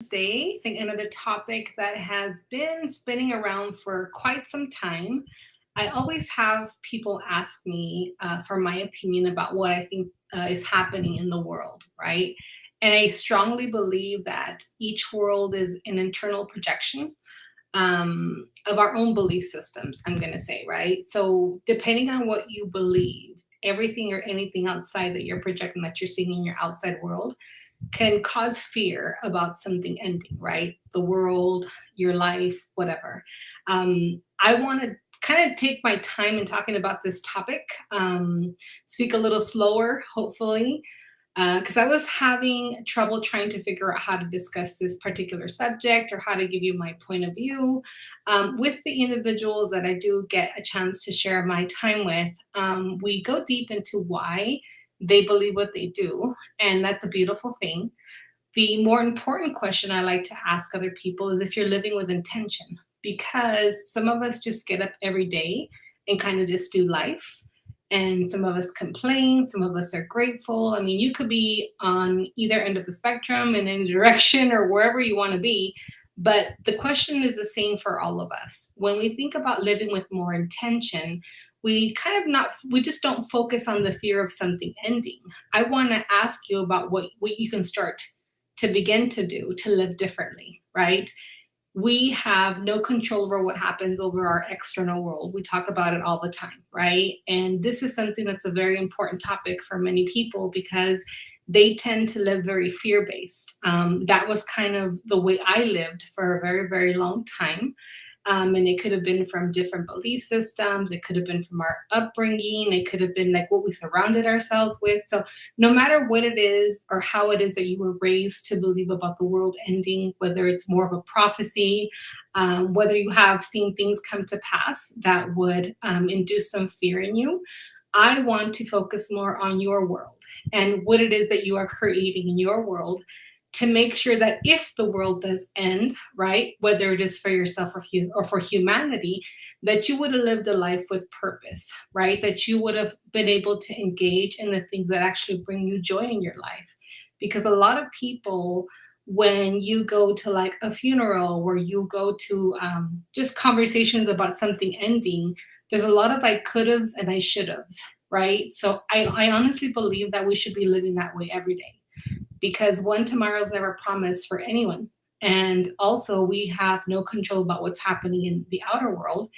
Today, I think another topic that has been spinning around for quite some time. I always have people ask me for my opinion about what I think is happening in the world, right? And I strongly believe that each world is an internal projection of our own belief systems, I'm going to say, right? So, depending on what you believe, everything or anything outside that you're projecting that you're seeing in your outside world can cause fear about something ending, right? The world, your life, whatever. I want to kind of take my time in talking about this topic, speak a little slower, hopefully, because I was having trouble trying to figure out how to discuss this particular subject or how to give you my point of view with the individuals that I do get a chance to share my time with. We go deep into why they believe what they do, and that's a beautiful thing. The more important question I like to ask other people is if you're living with intention, because some of us just get up every day and kind of just do life. And some of us complain, some of us are grateful. I mean, you could be on either end of the spectrum in any direction or wherever you want to be. But the question is the same for all of us. When we think about living with more intention, we kind of not, we just don't focus on the fear of something ending. I want to ask you about what you can start to begin to do to live differently, right? We have no control over what happens over our external world. We talk about it all the time, right? And this is something that's a very important topic for many people because they tend to live very fear based. That was kind of the way I lived for a very, very long time. And it could have been from different belief systems. It could have been from our upbringing. It could have been like what we surrounded ourselves with. So, no matter what it is or how it is that you were raised to believe about the world ending, whether it's more of a prophecy, whether you have seen things come to pass that would induce some fear in you, I want to focus more on your world and what it is that you are creating in your world to make sure that if the world does end, right, whether it is for yourself or for humanity, that you would have lived a life with purpose, right? That you would have been able to engage in the things that actually bring you joy in your life. Because a lot of people, when you go to like a funeral where you go to just conversations about something ending, there's a lot of I could haves and I should haves, right? So I honestly believe that we should be living that way every day because one tomorrow is never promised for anyone. And also, we have no control about what's happening in the outer world.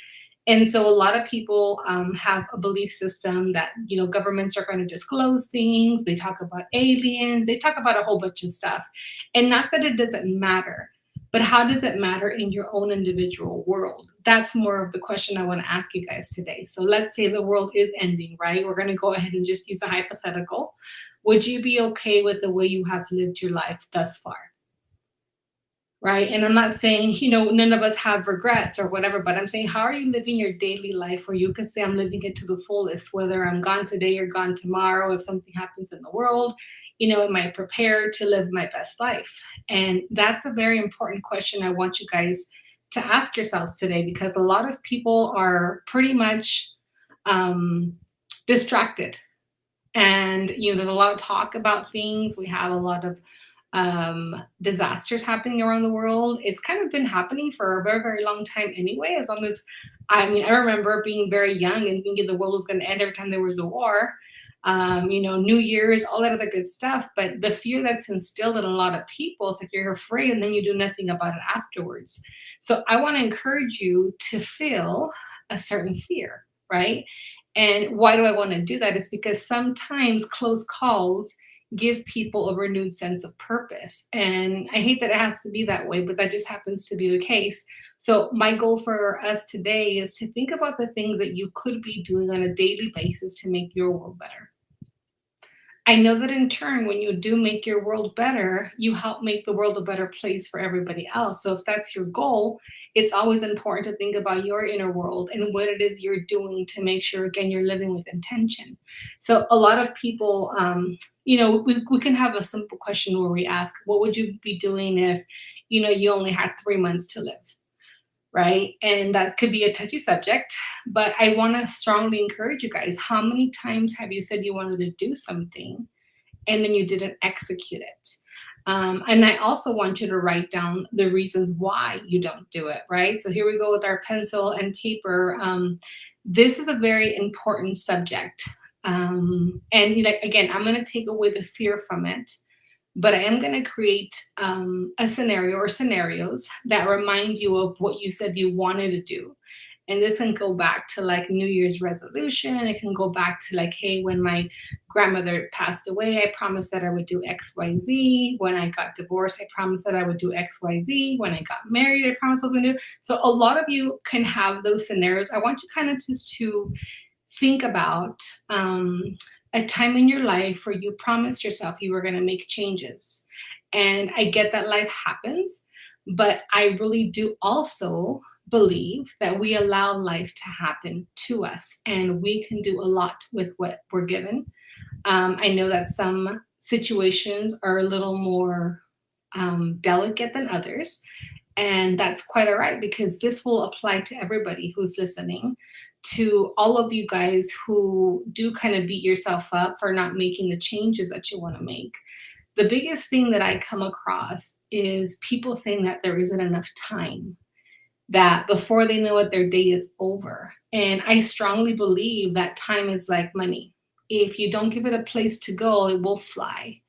And so, a lot of people have a belief system that, governments are going to disclose things. They talk about aliens, they talk about a whole bunch of stuff. And not that it doesn't matter, but how does it matter in your own individual world? That's more of the question I want to ask you guys today. So, let's say the world is ending, right? We're going to go ahead and just use a hypothetical. Would you be okay with the way you have lived your life thus far? Right. And I'm not saying, none of us have regrets or whatever, but I'm saying, how are you living your daily life where you can say, I'm living it to the fullest, whether I'm gone today or gone tomorrow, if something happens in the world, am I prepared to live my best life? And that's a very important question I want you guys to ask yourselves today because a lot of people are pretty much um, distracted and there's a lot of talk about things. We have a lot of disasters happening around the world. It's kind of been happening for a very, very long time anyway. As long as I remember being very young and thinking the world was going to end every time there was a war. New Year's, all that other good stuff. But the fear that's instilled in a lot of people is like you're afraid and then you do nothing about it afterwards. So I want to encourage you to feel a certain fear, right? And why do I want to do that? Is because sometimes close calls give people a renewed sense of purpose. And I hate that it has to be that way, but that just happens to be the case. So, my goal for us today is to think about the things that you could be doing on a daily basis to make your world better. I know that in turn, when you do make your world better, you help make the world a better place for everybody else. So if that's your goal, it's always important to think about your inner world and what it is you're doing to make sure, again, you're living with intention. So a lot of people, we can have a simple question where we ask, what would you be doing if, you only had 3 months to live? Right? And that could be a touchy subject, but I want to strongly encourage you guys. How many times have you said you wanted to do something and then you didn't execute it? And I also want you to write down the reasons why you don't do it, right? So here we go with our pencil and paper. This is a very important subject. And again, I'm going to take away the fear from it, but I am going to create a scenario or scenarios that remind you of what you said you wanted to do. And this can go back to like New Year's resolution. It can go back to like, hey, when my grandmother passed away, I promised that I would do XYZ. When I got divorced, I promised that I would do XYZ. When I got married, I promised I was going to do. So a lot of you can have those scenarios. I want you kind of just to think about a time in your life where you promised yourself you were going to make changes. And I get that life happens, but I really do also believe that we allow life to happen to us and we can do a lot with what we're given. I know that some situations are a little more delicate than others. And that's quite all right because this will apply to everybody who's listening, to all of you guys who do kind of beat yourself up for not making the changes that you want to make. The biggest thing that I come across is people saying that there isn't enough time, that before they know it, their day is over. And I strongly believe that time is like money. If you don't give it a place to go, it will fly.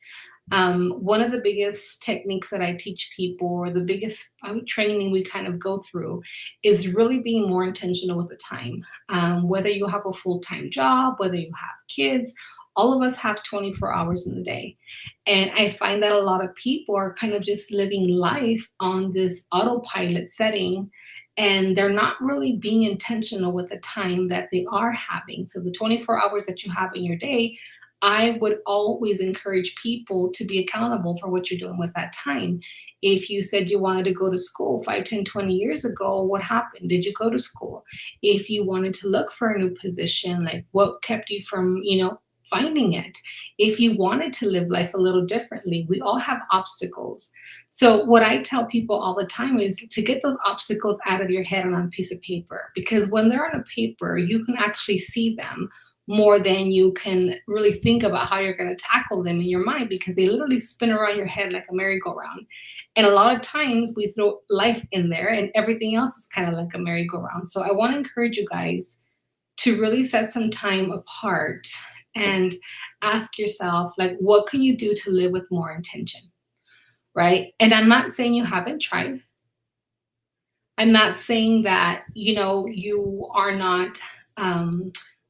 One of the biggest techniques that I teach people, or the biggest training we kind of go through, is really being more intentional with the time. Whether you have a full time job, whether you have kids, all of us have 24 hours in the day. And I find that a lot of people are kind of just living life on this autopilot setting, and they're not really being intentional with the time that they are having. So the 24 hours that you have in your day, I would always encourage people to be accountable for what you're doing with that time. If you said you wanted to go to school 5, 10, 20 years ago, what happened? Did you go to school? If you wanted to look for a new position, like what kept you from, finding it? If you wanted to live life a little differently, we all have obstacles. So what I tell people all the time is to get those obstacles out of your head and on a piece of paper, because when they're on a paper, you can actually see them more than you can really think about how you're going to tackle them in your mind, because they literally spin around your head like a merry-go-round. And a lot of times we throw life in there and everything else is kind of like a merry-go-round. So I want to encourage you guys to really set some time apart and ask yourself, like, what can you do to live with more intention, right? And I'm not saying you haven't tried. I'm not saying that, you are not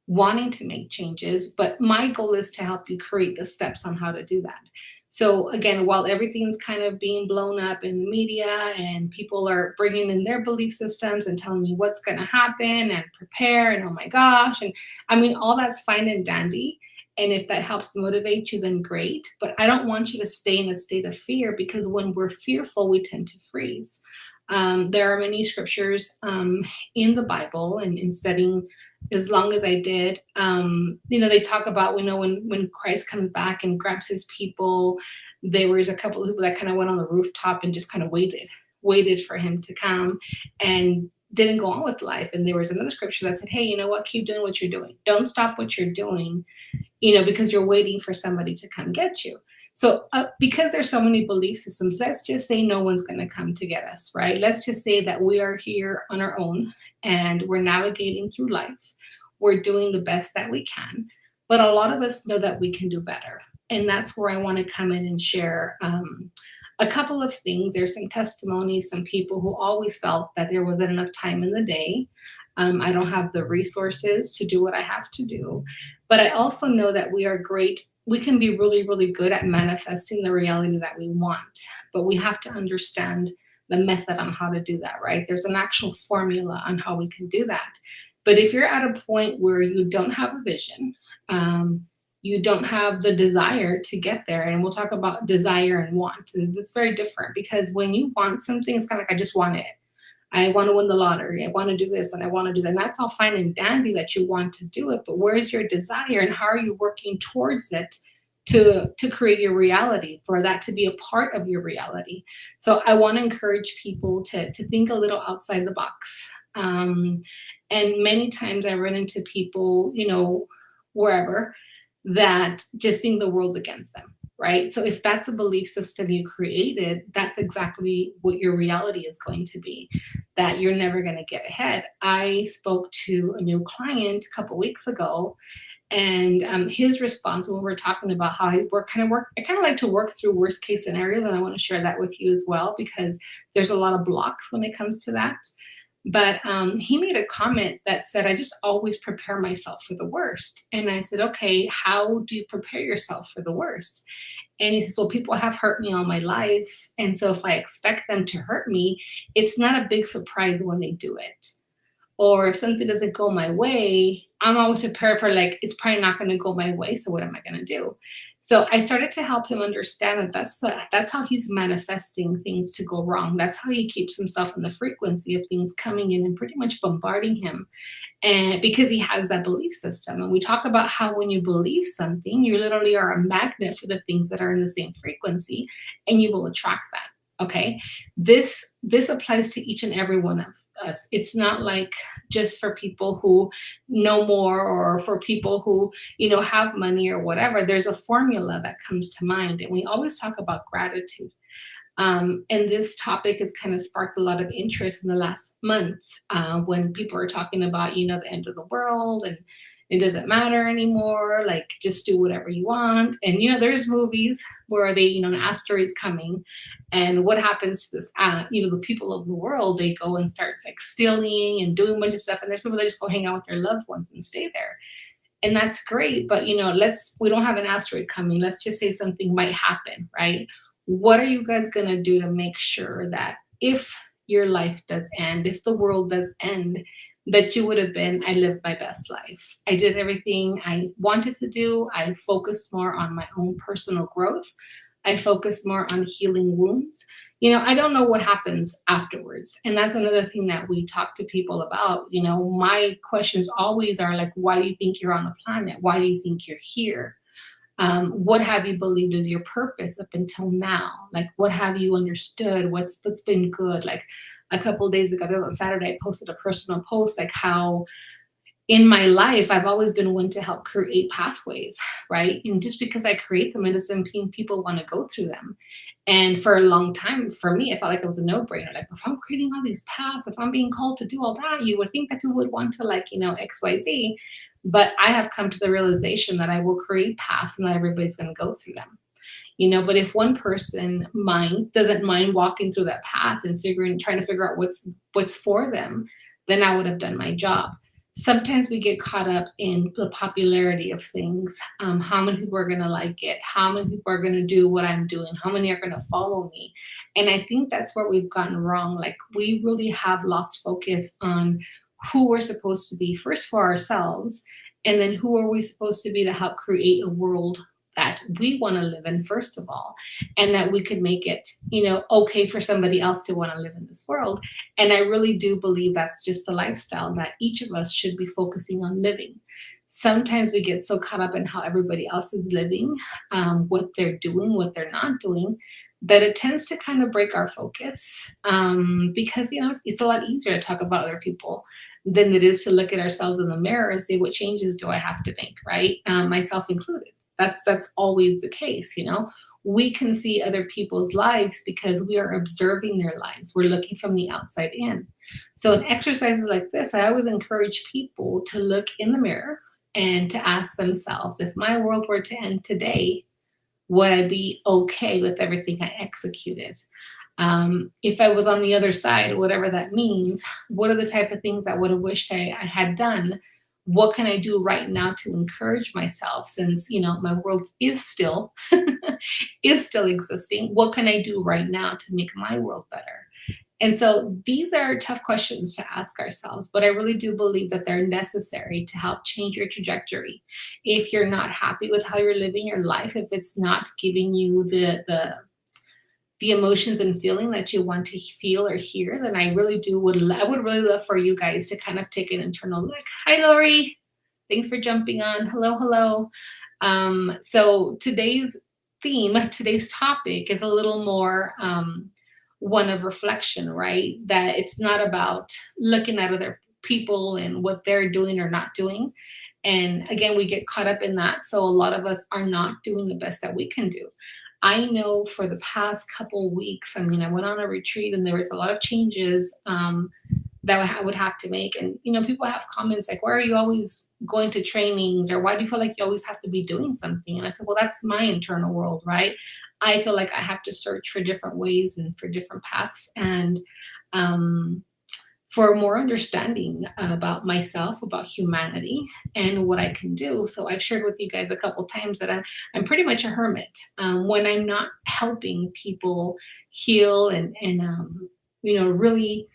wanting to make changes, but my goal is to help you create the steps on how to do that. So again, while everything's kind of being blown up in the media and people are bringing in their belief systems and telling you what's going to happen and prepare and oh my gosh, and I mean, all that's fine and dandy. And if that helps motivate you, then great. But I don't want you to stay in a state of fear, because when we're fearful, we tend to freeze. There are many scriptures in the Bible, and in studying as long as I did, they talk about, when Christ comes back and grabs his people, there was a couple of people that kind of went on the rooftop and just kind of waited for him to come and didn't go on with life. And there was another scripture that said, hey, you know what? Keep doing what you're doing. Don't stop what you're doing, because you're waiting for somebody to come get you. So because there's so many belief systems, let's just say no one's going to come to get us, right? Let's just say that we are here on our own and we're navigating through life. We're doing the best that we can. But a lot of us know that we can do better. And that's where I want to come in and share a couple of things. There's some testimonies, some people who always felt that there wasn't enough time in the day. I don't have the resources to do what I have to do. But I also know that we are great. We can be really, really good at manifesting the reality that we want. But we have to understand the method on how to do that, right? There's an actual formula on how we can do that. But if you're at a point where you don't have a vision, you don't have the desire to get there, and we'll talk about desire and want. And it's very different, because when you want something, it's kind of like, I just want it. I want to win the lottery. I want to do this and I want to do that. And that's all fine and dandy that you want to do it. But where's your desire, and how are you working towards it to create your reality, for that to be a part of your reality? So I want to encourage people to think a little outside the box. And many times I run into people, wherever, that just think the world's against them, right? So if that's a belief system you created, that's exactly what your reality is going to be, that you're never going to get ahead. I spoke to a new client a couple weeks ago, and his response when we're talking about how I kind of like to work through worst case scenarios, and I want to share that with you as well because there's a lot of blocks when it comes to that. But he made a comment that said, I just always prepare myself for the worst. And I said, okay, how do you prepare yourself for the worst? And he says, well, people have hurt me all my life. And so if I expect them to hurt me, it's not a big surprise when they do it. Or if something doesn't go my way, I'm always prepared for like, it's probably not going to go my way. So what am I going to do? So I started to help him understand that that's how he's manifesting things to go wrong. That's how he keeps himself in the frequency of things coming in and pretty much bombarding him. And because he has that belief system. And we talk about how when you believe something, you literally are a magnet for the things that are in the same frequency and you will attract that. Okay. This applies to each and every one of us. It's not like just for people who know more or for people who, have money or whatever. There's a formula that comes to mind. And we always talk about gratitude. And this topic has kind of sparked a lot of interest in the last months when people are talking about, the end of the world and it doesn't matter anymore. Like, just do whatever you want. And, there's movies where an asteroid's coming. And what happens to this, the people of the world, they go and start like stealing and doing a bunch of stuff. And there's people that just go hang out with their loved ones and stay there. And that's great. But, we don't have an asteroid coming. Let's just say something might happen, right? What are you guys going to do to make sure that if your life does end, if the world does end, that you would have been, I lived my best life. I did everything I wanted to do. I focused more on my own personal growth. I focused more on healing wounds. I don't know what happens afterwards. And that's another thing that we talk to people about. My questions always are like, why do you think you're on the planet? Why do you think you're here? What have you believed is your purpose up until now? Like, what have you understood? What's been good? Like a couple of days ago, that was Saturday, I posted a personal post, like how in my life, I've always been one to help create pathways, right? And just because I create them, it doesn't mean people want to go through them. And for a long time, for me, I felt like it was a no-brainer. Like, if I'm creating all these paths, if I'm being called to do all that, you would think that people would want to X, Y, Z. But I have come to the realization that I will create paths and not everybody's going to go through them. But if one person doesn't mind walking through that path and trying to figure out what's for them, then I would have done my job. Sometimes we get caught up in the popularity of things. How many people are going to like it? How many people are going to do what I'm doing? How many are going to follow me? And I think that's where we've gotten wrong. Like, we really have lost focus on who we're supposed to be first for ourselves, and then who are we supposed to be to help create a world that we want to live in, first of all, and that we could make it, okay for somebody else to want to live in this world. And I really do believe that's just the lifestyle that each of us should be focusing on living. Sometimes we get so caught up in how everybody else is living, what they're doing, what they're not doing, that it tends to kind of break our focus because, it's a lot easier to talk about other people than it is to look at ourselves in the mirror and say, what changes do I have to make, right? Myself included. That's always the case. We can see other people's lives because we are observing their lives. We're looking from the outside in. So in exercises like this, I always encourage people to look in the mirror and to ask themselves, if my world were to end today, would I be okay with everything I executed? If I was on the other side, whatever that means, what are the type of things I would have wished I had done? What can I do right now to encourage myself, since my world is still existing? What can I do right now to make my world better? And so these are tough questions to ask ourselves, but I really do believe that they're necessary to help change your trajectory. If you're not happy with how you're living your life, if it's not giving you the emotions and feeling that you want to feel or hear, then I would really love for you guys to kind of take an internal look. Hi, Lori. Thanks for jumping on. Hello. So today's topic is a little more one of reflection, right? That it's not about looking at other people and what they're doing or not doing. And again, we get caught up in that. So a lot of us are not doing the best that we can do. I know for the past couple weeks, I mean, I went on a retreat and there was a lot of changes that I would have to make. And, people have comments like, why are you always going to trainings? Or why do you feel like you always have to be doing something? And I said, well, that's my internal world, right? I feel like I have to search for different ways and for different paths. And um, for more understanding about myself, about humanity, and what I can do. So I've shared with you guys a couple times that I'm pretty much a hermit when I'm not helping people heal and really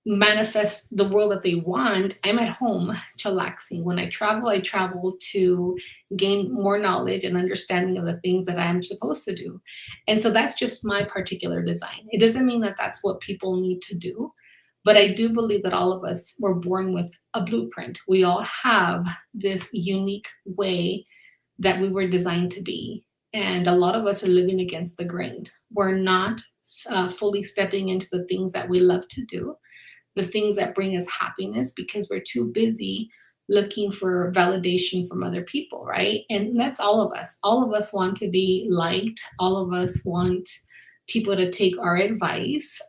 manifest the world that they want. I'm at home chillaxing. When I travel to gain more knowledge and understanding of the things that I'm supposed to do. And so that's just my particular design. It doesn't mean that that's what people need to do, but I do believe that all of us were born with a blueprint. We all have this unique way that we were designed to be. And a lot of us are living against the grain. We're not fully stepping into the things that we love to do, the things that bring us happiness, because we're too busy looking for validation from other people, right? And that's all of us. All of us want to be liked. All of us want people to take our advice.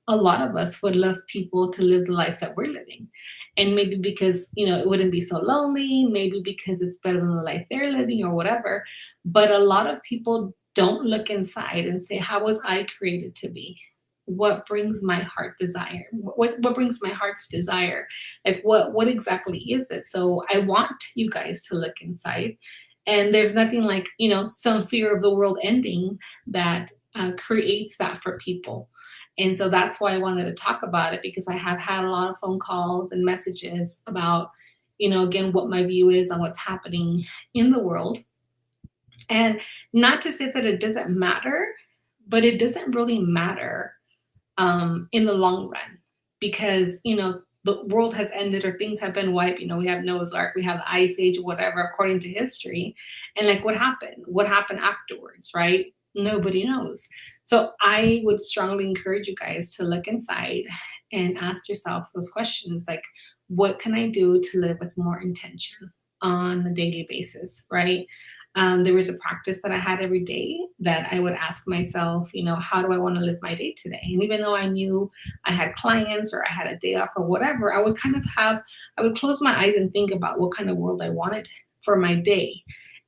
A lot of us would love people to live the life that we're living. And maybe because, it wouldn't be so lonely, maybe because it's better than the life they're living or whatever. But a lot of people don't look inside and say, how was I created to be? What brings my heart desire? What brings my heart's desire? Like what exactly is it? So I want you guys to look inside. And there's nothing like, some fear of the world ending that creates that for people. And so that's why I wanted to talk about it, because I have had a lot of phone calls and messages about, again, what my view is on what's happening in the world. And not to say that it doesn't matter, but it doesn't really matter in the long run, because the world has ended or things have been wiped. We have Noah's Ark, we have the Ice Age, whatever, according to history. And like, what happened? What happened afterwards, right? Nobody knows. So I would strongly encourage you guys to look inside and ask yourself those questions, like, what can I do to live with more intention on a daily basis, right? There was a practice that I had every day that I would ask myself, how do I want to live my day today? And even though I knew I had clients or I had a day off or whatever, I would I would close my eyes and think about what kind of world I wanted for my day.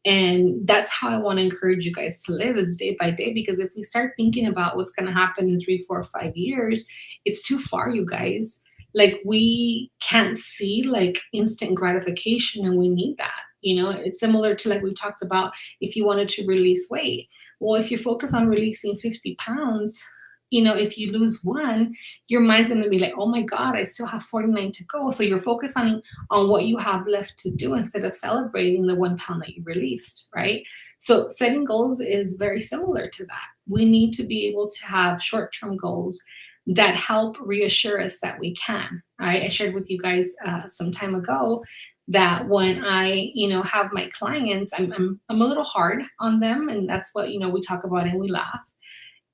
And that's how I want to encourage you guys to live, is day by day. Because if we start thinking about what's going to happen in 3, 4, 5 years, it's too far, you guys. Like, we can't see like instant gratification, and we need that. It's similar to, like we talked about, if you wanted to release weight. Well, if you focus on releasing 50 pounds, if you lose one, your mind's going to be like, oh my God, I still have 49 to go. So you're focused on what you have left to do instead of celebrating the 1 pound that you released, right? So setting goals is very similar to that. We need to be able to have short-term goals that help reassure us that we can. Right? I shared with you guys some time ago that when I, have my clients, I'm a little hard on them, and that's what we talk about and we laugh.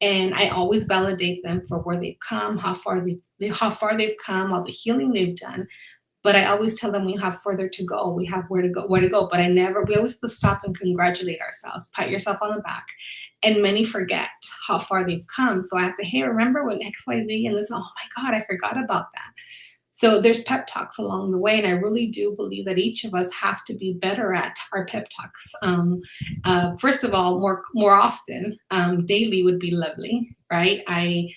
And I always validate them for where they've come, how far they've come, all the healing they've done. But I always tell them we have further to go. We have where to go. But we always have to stop and congratulate ourselves, pat yourself on the back. And many forget how far they've come. So I have to, hey, remember when XYZ and this, oh my God, I forgot about that. So there's pep talks along the way. And I really do believe that each of us have to be better at our pep talks. First of all, more often, daily would be lovely, right? I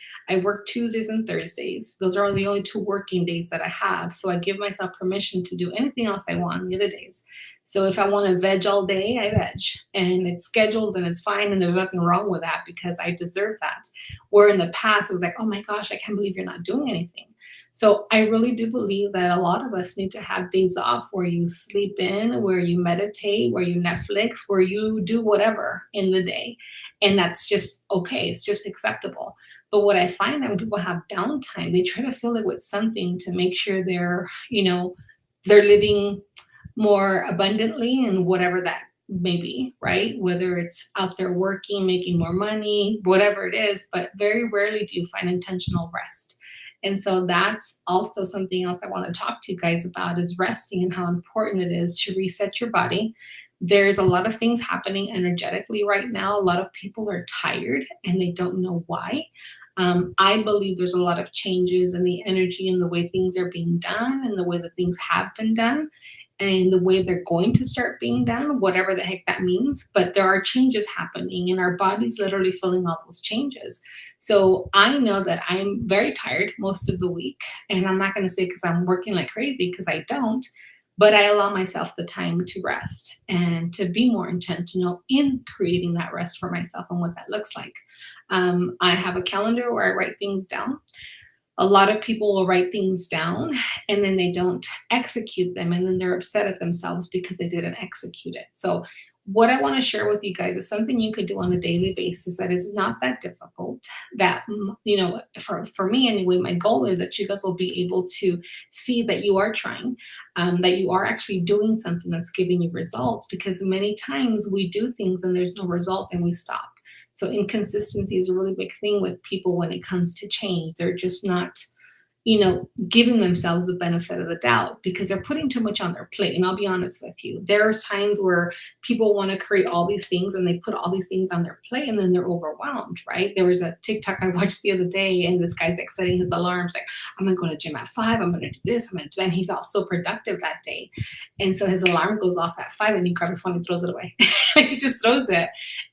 work Tuesdays and Thursdays. Those are the only 2 working days that I have. So I give myself permission to do anything else I want on the other days. So if I want to veg all day, I veg, and it's scheduled and it's fine. And there's nothing wrong with that, because I deserve that. Where in the past, it was like, oh my gosh, I can't believe you're not doing anything. So I really do believe that a lot of us need to have days off where you sleep in, where you meditate, where you Netflix, where you do whatever in the day. And that's just okay. It's just acceptable. But what I find that when people have downtime, they try to fill it with something to make sure they're living more abundantly, and whatever that may be, right? Whether it's out there working, making more money, whatever it is, but very rarely do you find intentional rest. And so that's also something else I want to talk to you guys about is resting and how important it is to reset your body. There's a lot of things happening energetically right now. A lot of people are tired and they don't know why. I believe there's a lot of changes in the energy and the way things are being done and the way that things have been done and the way they're going to start being done, whatever the heck that means. But there are changes happening, and our body's literally feeling all those changes. So I know that I'm very tired most of the week. And I'm not going to say because I'm working like crazy, because I don't. But I allow myself the time to rest and to be more intentional in creating that rest for myself and what that looks like. I have a calendar where I write things down. A lot of people will write things down and then they don't execute them, and then they're upset at themselves because they didn't execute it. So what I want to share with you guys is something you could do on a daily basis that is not that difficult. That for me anyway, my goal is that you guys will be able to see that you are trying, that you are actually doing something that's giving you results, because many times we do things and there's no result and we stop. So inconsistency is a really big thing with people when it comes to change. They're just not, giving themselves the benefit of the doubt because they're putting too much on their plate. And I'll be honest with you, there's times where people want to create all these things and they put all these things on their plate and then they're overwhelmed, right? There was a TikTok I watched the other day, and this guy's like setting his alarms, like, I'm going to go to gym at 5, I'm going to do this, I'm going to do that. And he felt so productive that day. And so his alarm goes off at 5 and he grabs his phone and throws it away. He just throws it.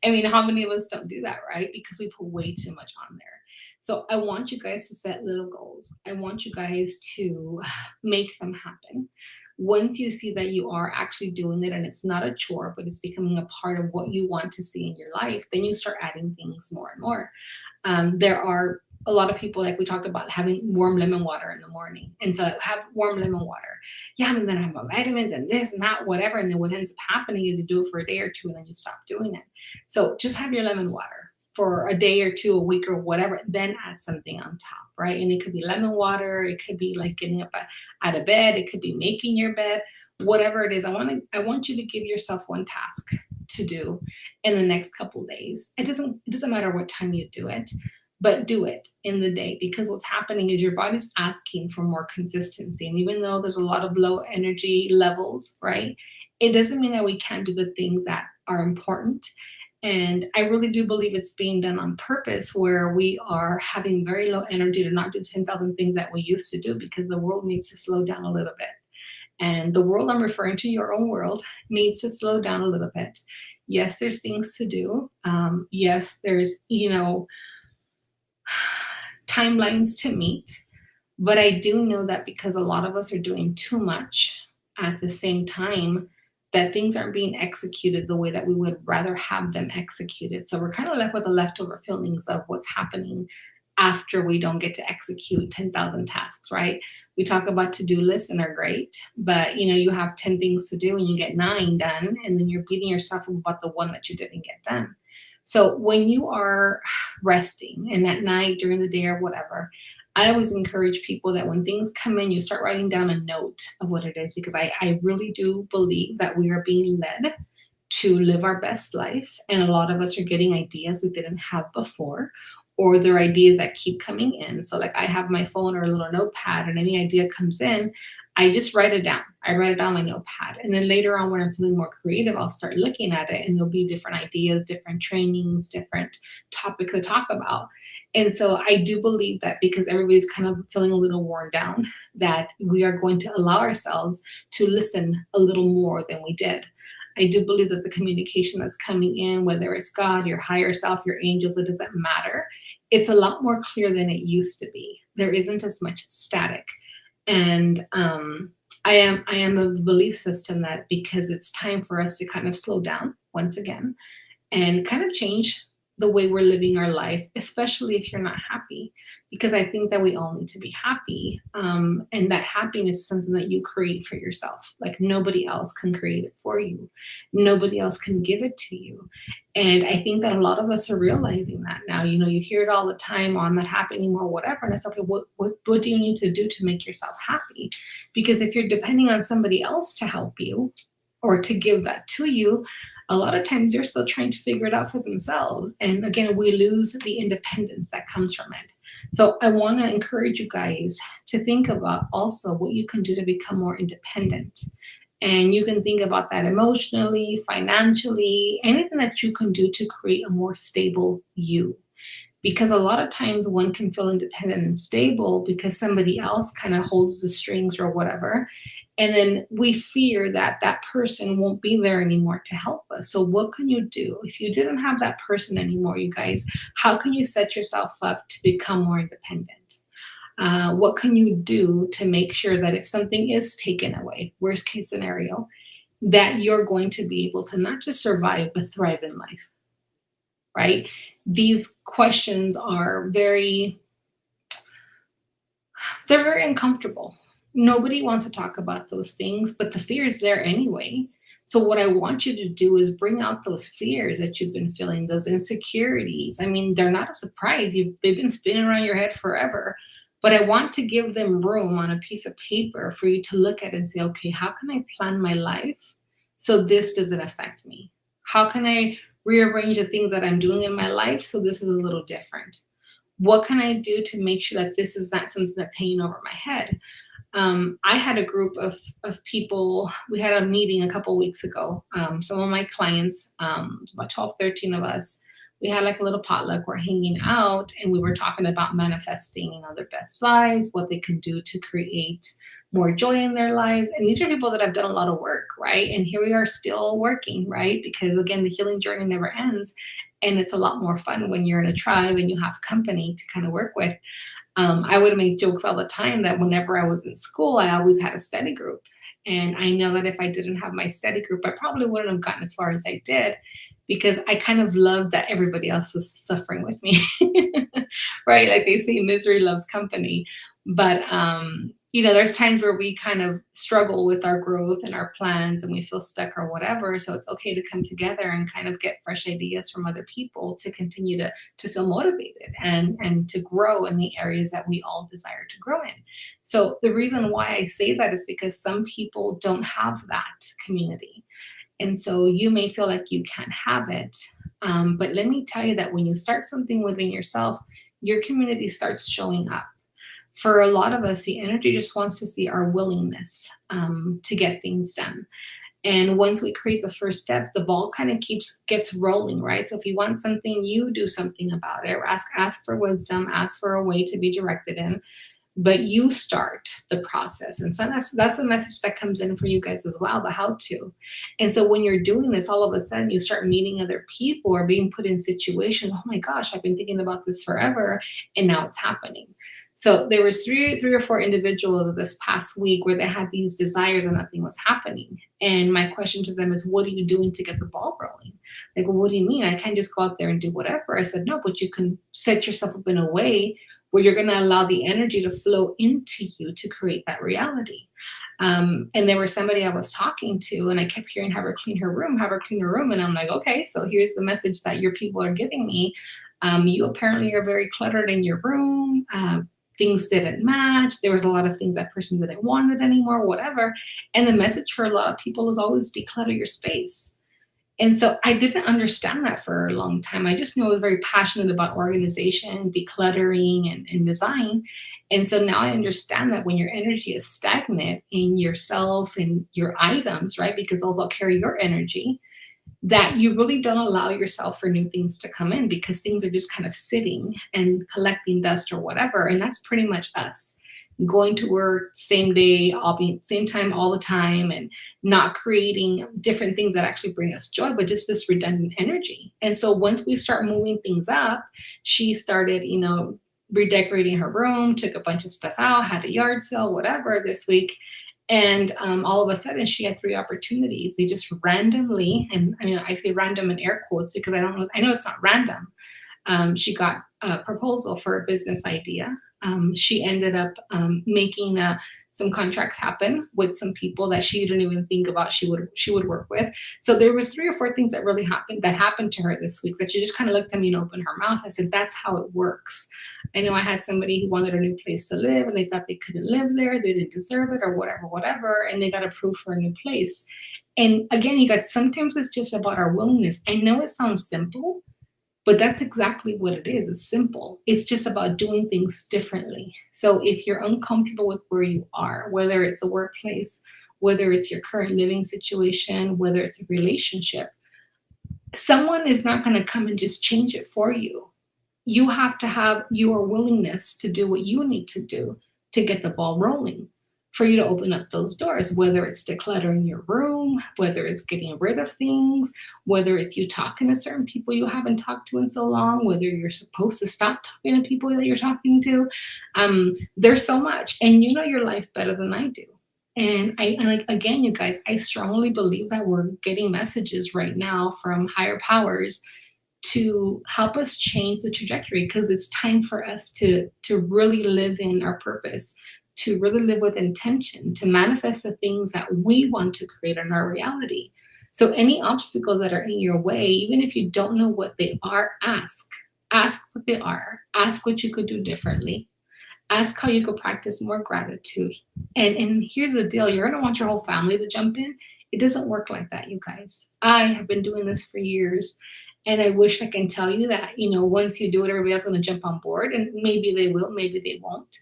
I mean, how many of us don't do that, right? Because we put way too much on there. So I want you guys to set little goals. I want you guys to make them happen. Once you see that you are actually doing it and it's not a chore, but it's becoming a part of what you want to see in your life, then you start adding things more and more. There are a lot of people, like we talked about, having warm lemon water in the morning. And so have warm lemon water. Yeah, and then I have my vitamins and this and that, whatever. And then what ends up happening is you do it for a day or two and then you stop doing it. So just have your lemon water for a day or two, a week or whatever, then add something on top, right? And it could be lemon water. It could be like getting up out of bed. It could be making your bed, whatever it is. I want you to give yourself one task to do in the next couple of days. It doesn't matter what time you do it, but do it in the day, because what's happening is your body's asking for more consistency. And even though there's a lot of low energy levels, right? It doesn't mean that we can't do the things that are important. And I really do believe it's being done on purpose, where we are having very low energy to not do 10,000 things that we used to do, because the world needs to slow down a little bit. And the world I'm referring to, your own world, needs to slow down a little bit. Yes, there's things to do. Yes, there's, timelines to meet. But I do know that because a lot of us are doing too much at the same time, that things aren't being executed the way that we would rather have them executed. So we're kind of left with the leftover feelings of what's happening after we don't get to execute 10,000 tasks, right? We talk about to-do lists and are great, but you have 10 things to do and you get 9 done, and then you're beating yourself up about the one that you didn't get done. So when you are resting and at night, during the day or whatever, I always encourage people that when things come in, you start writing down a note of what it is, because I really do believe that we are being led to live our best life. And a lot of us are getting ideas we didn't have before, or they're ideas that keep coming in. So like I have my phone or a little notepad, and any idea comes in, I just write it down. I write it down on my notepad. And then later on, when I'm feeling more creative, I'll start looking at it and there'll be different ideas, different trainings, different topics to talk about. And so I do believe that because everybody's kind of feeling a little worn down, that we are going to allow ourselves to listen a little more than we did. I do believe that the communication that's coming in, whether it's God, your higher self, your angels, it doesn't matter. It's a lot more clear than it used to be. There isn't as much static. And I am of the belief system that because it's time for us to kind of slow down once again and kind of change the way we're living our life, especially if you're not happy, because I think that we all need to be happy. And that happiness is something that you create for yourself. Like nobody else can create it for you. Nobody else can give it to you. And I think that a lot of us are realizing that now. You hear it all the time, oh, I'm not happy anymore, whatever. And it's okay, what do you need to do to make yourself happy? Because if you're depending on somebody else to help you or to give that to you, a lot of times they're still trying to figure it out for themselves. And again, we lose the independence that comes from it. So I want to encourage you guys to think about also what you can do to become more independent. And you can think about that emotionally, financially, anything that you can do to create a more stable you. Because a lot of times one can feel independent and stable because somebody else kind of holds the strings or whatever. And then we fear that that person won't be there anymore to help us. So, what can you do if you didn't have that person anymore, you guys? How can you set yourself up to become more independent? What can you do to make sure that if something is taken away, worst case scenario, that you're going to be able to not just survive, but thrive in life, right? These questions are they're very uncomfortable. Nobody wants to talk about those things, but the fear is there anyway. So, what I want you to do is bring out those fears that you've been feeling, those insecurities. I mean, they're not a surprise. They've been spinning around your head forever. But I want to give them room on a piece of paper for you to look at and say, okay, how can I plan my life so this doesn't affect me? How can I rearrange the things that I'm doing in my life so this is a little different? What can I do to make sure that this is not something that's hanging over my head? I had a group of people. We had a meeting a couple weeks ago. Some of my clients, about 12, 13 of us, we had like a little potluck. We're hanging out and we were talking about manifesting, their best lives, what they can do to create more joy in their lives. And these are people that have done a lot of work, right? And here we are still working, right? Because again, the healing journey never ends. And it's a lot more fun when you're in a tribe and you have company to kind of work with. I would make jokes all the time that whenever I was in school, I always had a study group. And I know that if I didn't have my study group, I probably wouldn't have gotten as far as I did because I kind of loved that everybody else was suffering with me. Right? Like they say, misery loves company. But there's times where we kind of struggle with our growth and our plans and we feel stuck or whatever. So it's okay to come together and kind of get fresh ideas from other people to continue to feel motivated and to grow in the areas that we all desire to grow in. So the reason why I say that is because some people don't have that community. And so you may feel like you can't have it. But let me tell you that when you start something within yourself, your community starts showing up. For a lot of us, the energy just wants to see our willingness to get things done. And once we create the first steps, the ball kind of gets rolling, right? So if you want something, you do something about it. Or ask for wisdom, ask for a way to be directed in. But you start the process. And so that's the message that comes in for you guys as well, the how to. And so when you're doing this, all of a sudden you start meeting other people or being put in situations. Oh my gosh, I've been thinking about this forever. And now it's happening. So there was three or four individuals this past week where they had these desires and nothing was happening. And my question to them is, what are you doing to get the ball rolling? Like, well, what do you mean? I can't just go out there and do whatever. I said, no, but you can set yourself up in a way where you're going to allow the energy to flow into you to create that reality. And there was somebody I was talking to, and I kept hearing, have her clean her room, have her clean her room. And I'm like, okay, so here's the message that your people are giving me. You apparently are very cluttered in your room. Things didn't match. There was a lot of things that person didn't want it anymore, whatever. And the message for a lot of people is always declutter your space. And so I didn't understand that for a long time. I just knew I was very passionate about organization, decluttering, and design. And so now I understand that when your energy is stagnant in yourself and your items, right, because those all carry your energy, that you really don't allow yourself for new things to come in because things are just kind of sitting and collecting dust or whatever. And that's pretty much us going to work same day, all the same time, all the time, and not creating different things that actually bring us joy, but just this redundant energy. And so once we start moving things up, she started, redecorating her room, took a bunch of stuff out, had a yard sale, whatever this week. And all of a sudden, she had three opportunities. They just randomly, and I say random in air quotes because I know it's not random. She got a proposal for a business idea. She ended up making some contracts happen with some people that she didn't even think about she would work with. So there was three or four things that really happened to her this week that she just kind of looked at me and opened her mouth. I said, that's how it works. I know I had somebody who wanted a new place to live and they thought they couldn't live there. They didn't deserve it or whatever, and they got approved for a new place. And again, you guys, sometimes it's just about our willingness. I know it sounds simple, but that's exactly what it is. It's simple. It's just about doing things differently. So if you're uncomfortable with where you are, whether it's a workplace, whether it's your current living situation, whether it's a relationship, someone is not going to come and just change it for you. You have to have your willingness to do what you need to do to get the ball rolling, for you to open up those doors, whether it's decluttering your room, whether it's getting rid of things, whether it's you talking to certain people you haven't talked to in so long, whether you're supposed to stop talking to people that you're talking to. There's so much, and you know your life better than I do. Again, you guys, I strongly believe that we're getting messages right now from higher powers to help us change the trajectory, because it's time for us to really live in our purpose, to really live with intention, to manifest the things that we want to create in our reality. So any obstacles that are in your way, even if you don't know what they are, ask what they are, ask what you could do differently, ask how you could practice more gratitude. And here's the deal, you're going to want your whole family to jump in. It doesn't work like that, you guys. I have been doing this for years, and I wish I can tell you that, once you do it, everybody else is going to jump on board, and maybe they will, maybe they won't.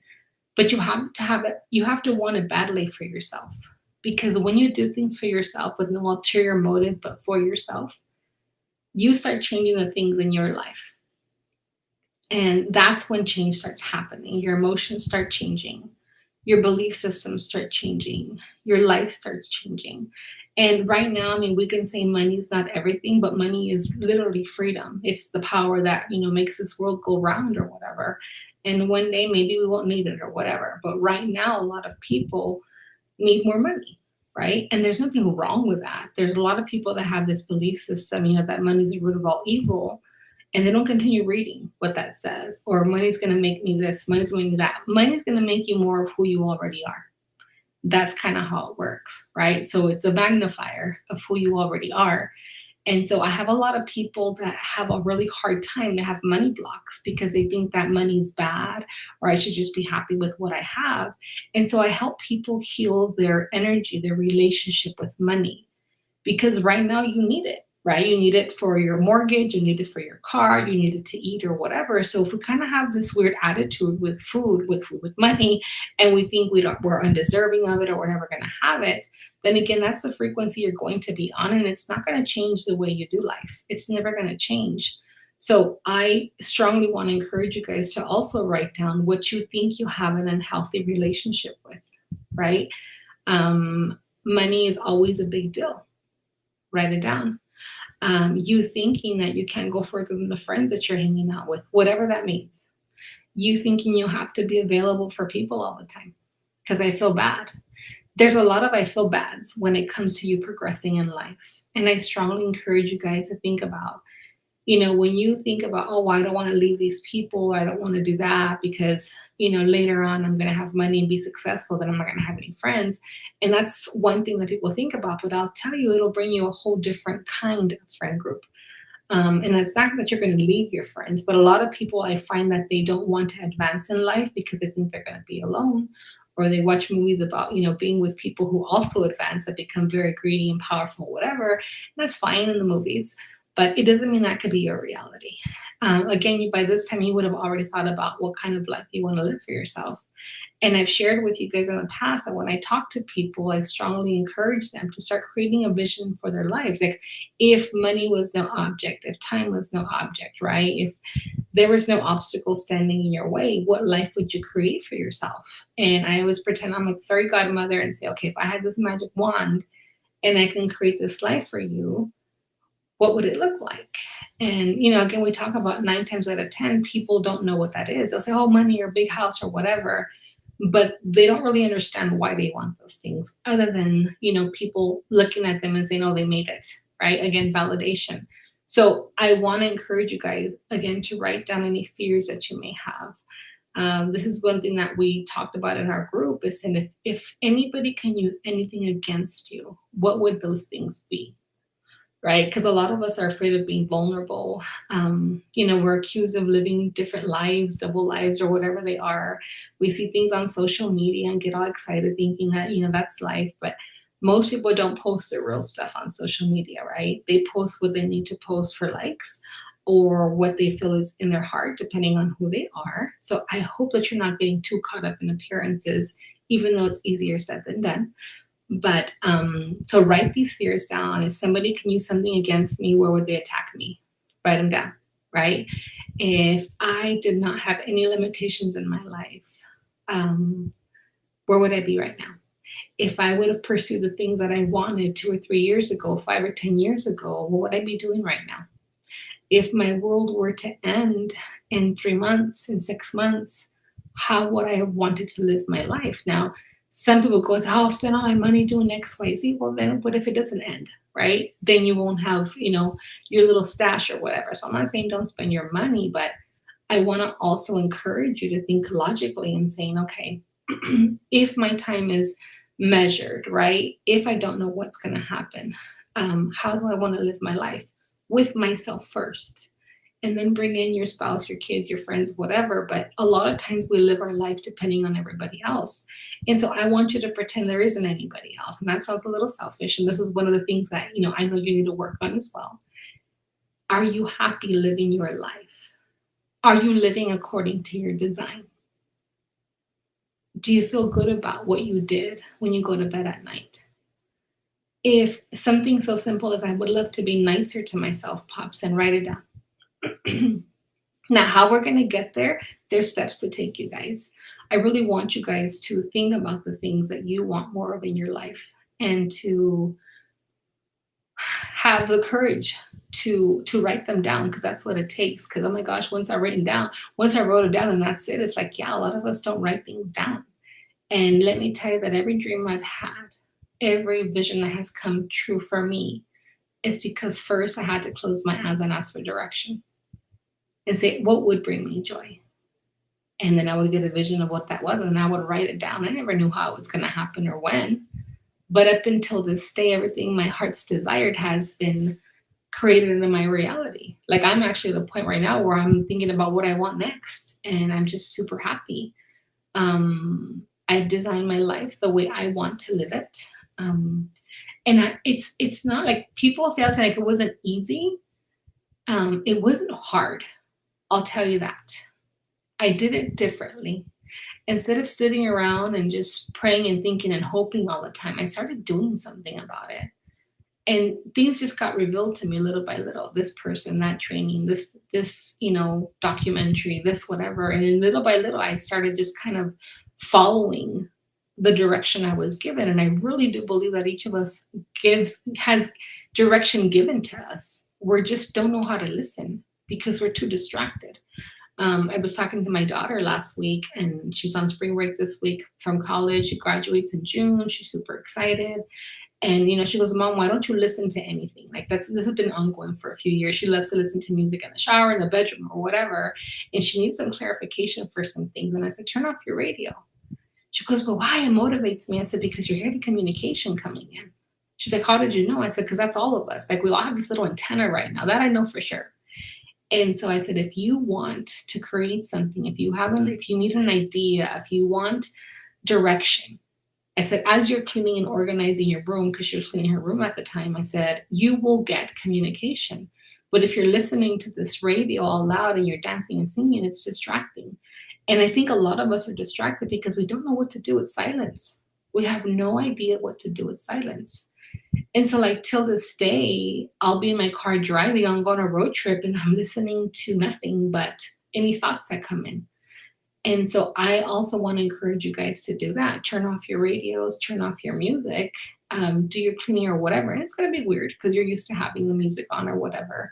But you have to have it, you have to want it badly for yourself. Because when you do things for yourself with no ulterior motive but for yourself, you start changing the things in your life. And that's when change starts happening. Your emotions start changing. Your belief systems start changing. Your life starts changing. And right now, I mean, we can say money is not everything, but money is literally freedom. It's the power that, makes this world go round or whatever. And one day maybe we won't need it or whatever. But right now, a lot of people need more money, right? And there's nothing wrong with that. There's a lot of people that have this belief system, that money is the root of all evil, and they don't continue reading what that says. Or money's going to make me this, money's going to make me that. Money's going to make you more of who you already are. That's kind of how it works, right? So it's a magnifier of who you already are. And so I have a lot of people that have a really hard time. They have money blocks because they think that money's bad, or I should just be happy with what I have. And so I help people heal their energy, their relationship with money, because right now you need it, right? You need it for your mortgage, you need it for your car, you need it to eat or whatever. So if we kind of have this weird attitude with food, with money, and we think we're undeserving of it, or we're never going to have it, then again, that's the frequency you're going to be on, and it's not going to change the way you do life. It's never going to change. So I strongly want to encourage you guys to also write down what you think you have an unhealthy relationship with, right? Money is always a big deal. Write it down. You thinking that you can't go further than the friends that you're hanging out with, whatever that means. You thinking you have to be available for people all the time because I feel bad. There's a lot of I feel bads when it comes to you progressing in life. And I strongly encourage you guys to think about, when you think about, oh, I don't want to leave these people, I don't want to do that because, later on I'm going to have money and be successful, then I'm not going to have any friends. And that's one thing that people think about, but I'll tell you, it'll bring you a whole different kind of friend group. And it's not that you're going to leave your friends, but a lot of people, I find that they don't want to advance in life because they think they're going to be alone, or they watch movies about, being with people who also advance, that become very greedy and powerful, whatever. And that's fine in the movies, but it doesn't mean that could be your reality. Again, by this time, you would have already thought about what kind of life you want to live for yourself. And I've shared with you guys in the past that when I talk to people, I strongly encourage them to start creating a vision for their lives. Like, if money was no object, if time was no object, right? If there was no obstacle standing in your way, what life would you create for yourself? And I always pretend I'm a fairy godmother and say, okay, if I had this magic wand and I can create this life for you, what would it look like? And, again, we talk about 9 times out of 10, people don't know what that is. They'll say, oh, money or big house or whatever, but they don't really understand why they want those things, other than, people looking at them and saying, oh, they made it, right? Again, validation. So I want to encourage you guys, again, to write down any fears that you may have. This is one thing that we talked about in our group, is saying if anybody can use anything against you, what would those things be? Right? Because a lot of us are afraid of being vulnerable. We're accused of living different lives, double lives, or whatever they are. We see things on social media and get all excited thinking that, that's life. But Most people don't post their real stuff on social media, right? They post what they need to post for likes or what they feel is in their heart, depending on who they are. So I hope that you're not getting too caught up in appearances, even though it's easier said than done. But so write these fears down. If somebody can use something against me, where would they attack me? Write them down, right? If I did not have any limitations in my life, where would I be right now? If I would have pursued the things that I wanted 2 or 3 years ago, 5 or 10 years ago, what would I be doing right now? If my world were to end in 3 months, in 6 months, how would I have wanted to live my life? Now, some people go, oh, I'll spend all my money doing X, Y, Z. Well, then what if it doesn't end, right? Then you won't have, your little stash or whatever. So I'm not saying don't spend your money, but I want to also encourage you to think logically and saying, okay, if my time is measured, right? If I don't know what's going to happen, how do I want to live my life with myself first? And then bring in your spouse, your kids, your friends, whatever. But a lot of times we live our life depending on everybody else. And so I want you to pretend there isn't anybody else. And that sounds a little selfish. And this is one of the things that, I know you need to work on as well. Are you happy living your life? Are you living according to your design? Do you feel good about what you did when you go to bed at night? If something so simple as I would love to be nicer to myself pops in, write it down. Now, how we're going to get there, there's steps to take, you guys. I really want you guys to think about the things that you want more of in your life and to have the courage to write them down, because that's what it takes. Because, oh my gosh, once I wrote it down and that's it, it's like, yeah, a lot of us don't write things down. And let me tell you that every dream I've had, every vision that has come true for me is because first I had to close my eyes and ask for direction and say, what would bring me joy? And then I would get a vision of what that was, and I would write it down. I never knew how it was going to happen or when. But up until this day, everything my heart's desired has been created into my reality. Like, I'm actually at a point right now where I'm thinking about what I want next, and I'm just super happy. I've designed my life the way I want to live it. It's not like people say all the time, like it wasn't easy. It wasn't hard. I'll tell you that. I did it differently. Instead of sitting around and just praying and thinking and hoping all the time, I started doing something about it. And things just got revealed to me little by little. This person, that training, this documentary, this whatever. And then little by little, I started just kind of following the direction I was given. And I really do believe that each of us has direction given to us. We just don't know how to listen because we're too distracted. I was talking to my daughter last week, and she's on spring break this week from college. She graduates in June. She's super excited. And, she goes, Mom, why don't you listen to anything? Like this has been ongoing for a few years. She loves to listen to music in the shower, in the bedroom, or whatever. And she needs some clarification for some things. And I said, turn off your radio. She goes, but why? It motivates me. I said, because you're hearing communication coming in. She's like, how did you know? I said, because that's all of us. Like, we all have this little antenna right now. That I know for sure. And so I said, if you want to create something, if you need an idea, if you want direction, I said, as you're cleaning and organizing your room, because she was cleaning her room at the time, I said, you will get communication. But if you're listening to this radio all loud and you're dancing and singing, it's distracting. And I think a lot of us are distracted because we don't know what to do with silence. We have no idea what to do with silence. And so, like, till this day, I'll be in my car driving, I'll go on a road trip, and I'm listening to nothing but any thoughts that come in. And so I also want to encourage you guys to do that. Turn off your radios, turn off your music, do your cleaning or whatever. And it's going to be weird because you're used to having the music on or whatever.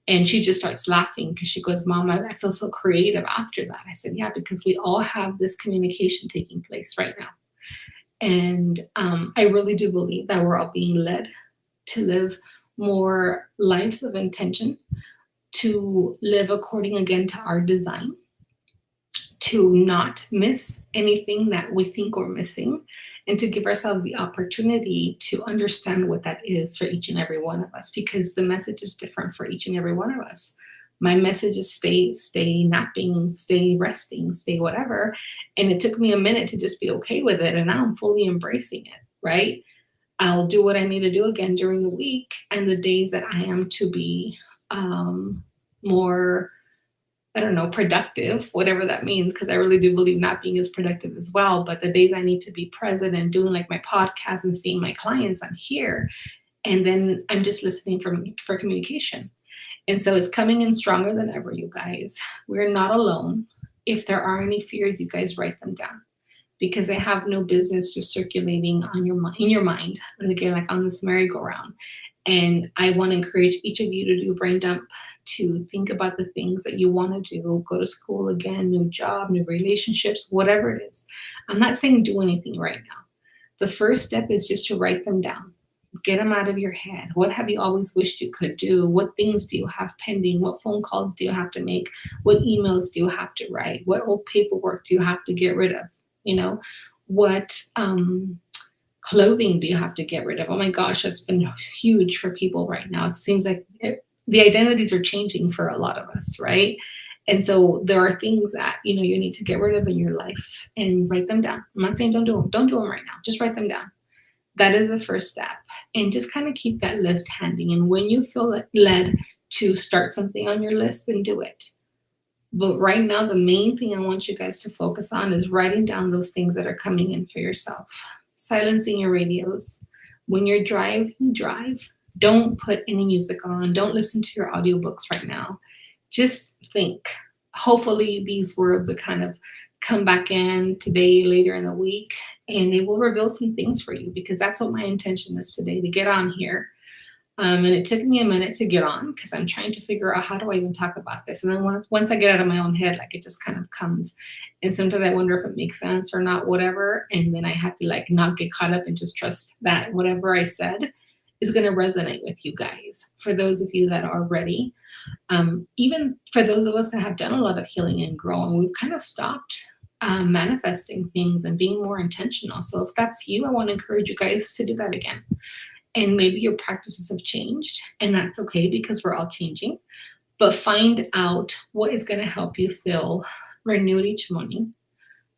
And she just starts laughing because she goes, Mom, I feel so creative after that. I said, yeah, because we all have this communication taking place right now. And I really do believe that we're all being led to live more lives of intention, to live according again to our design, to not miss anything that we think we're missing, and to give ourselves the opportunity to understand what that is for each and every one of us, because the message is different for each and every one of us. My message is stay napping, stay resting, stay whatever. And it took me a minute to just be okay with it. And now I'm fully embracing it, right? I'll do what I need to do again during the week. And the days that I am to be more, I don't know, productive, whatever that means, because I really do believe not being as productive as well. But the days I need to be present and doing like my podcast and seeing my clients, I'm here. And then I'm just listening for communication. And so it's coming in stronger than ever, you guys. We're not alone. If there are any fears, you guys write them down because they have no business just circulating on in your mind. And again, like on this merry-go-round. And I want to encourage each of you to do a brain dump, to think about the things that you want to do, go to school again, new job, new relationships, whatever it is. I'm not saying do anything right now. The first step is just to write them down. Get them out of your head. What have you always wished you could do? What things do you have pending? What phone calls do you have to make? What emails do you have to write? What old paperwork do you have to get rid of? You know, what clothing do you have to get rid of? Oh my gosh, that's been huge for people right now. It seems like the identities are changing for a lot of us, right? And so there are things that, you know, you need to get rid of in your life and write them down. I'm not saying don't do them. Don't do them right now. Just write them down. That is the first step. And just kind of keep that list handy. And when you feel led to start something on your list, then do it. But right now, the main thing I want you guys to focus on is writing down those things that are coming in for yourself. Silencing your radios. When you're driving, drive. Don't put any music on. Don't listen to your audiobooks right now. Just think. Hopefully, these words will kind of come back in today, later in the week, and they will reveal some things for you, because that's what my intention is today, to get on here. And it took me a minute to get on because I'm trying to figure out how do I even talk about this. And then once I get out of my own head, like it just kind of comes. And sometimes I wonder if it makes sense or not, whatever. And then I have to like not get caught up and just trust that whatever I said is going to resonate with you guys. For those of you that are ready, even for those of us that have done a lot of healing and growing, we've kind of stopped manifesting things and being more intentional. So if that's you, I want to encourage you guys to do that again. And maybe your practices have changed, and that's okay because we're all changing. But find out what is going to help you feel renewed each morning.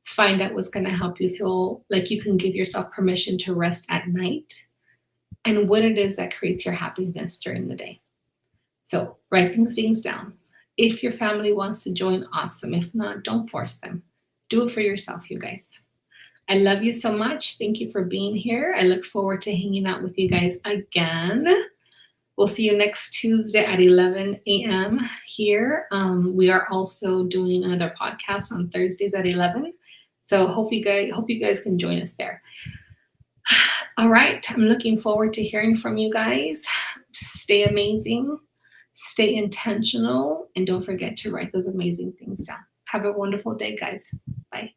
Find out what's going to help you feel like you can give yourself permission to rest at night, and what it is that creates your happiness during the day. So write these things down. If your family wants to join, awesome. If not, don't force them. Do it for yourself, you guys. I love you so much. Thank you for being here. I look forward to hanging out with you guys again. We'll see you next Tuesday at 11 a.m. here. We are also doing another podcast on Thursdays at 11. So hope you guys can join us there. All right. I'm looking forward to hearing from you guys. Stay amazing. Stay intentional. And don't forget to write those amazing things down. Have a wonderful day, guys. Bye.